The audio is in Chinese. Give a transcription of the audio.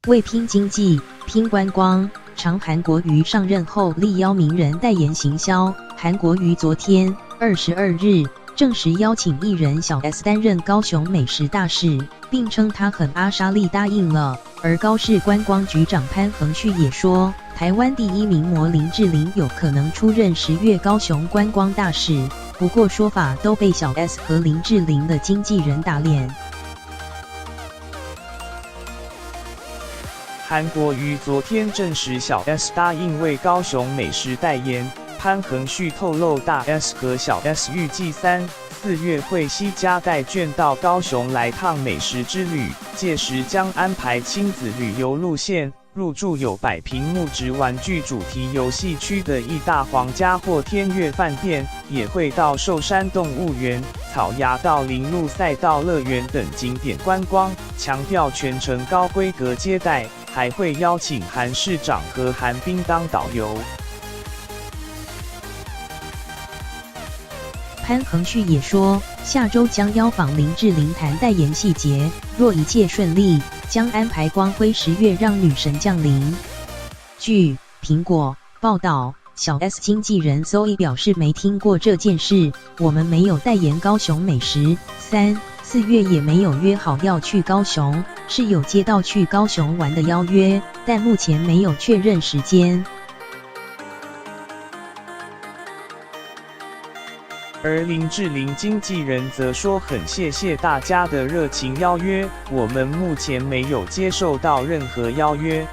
为拼经济、拼观光，常韩国瑜上任后力邀名人代言行销。韩国瑜昨天22日证实邀请艺人小 S 担任高雄美食大使，并称他很阿莎力答应了。而高市观光局长潘恒旭也说，台湾第一名模林志玲有可能出任10月高雄观光大使，不过说法都被小 S 和林志玲的经纪人打脸。韩国瑜昨天证实小 S 答应为高雄美食代言。潘恒旭透露，大 S 和小 S 预计3、4月会携家带眷到高雄来趟美食之旅，届时将安排亲子旅游路线，入住有100平木质玩具主题游戏区的义大皇家或天悦饭店，也会到寿山动物园、草衙道林路赛道乐园等景点观光，强调全程高规格接待，还会邀请韩市长和韩冰当导游。潘恒旭也说，下周将邀访林志玲谈代言细节，若一切顺利，将安排光辉10月让女神降临。据苹果报道，小 S 经纪人 Zoe 表示没听过这件事，我们没有代言高雄美食，3、4月也没有约好要去高雄，是有接到去高雄玩的邀约，但目前没有确认时间。而林志玲经纪人则说，很谢谢大家的热情邀约，我们目前没有接受到任何邀约。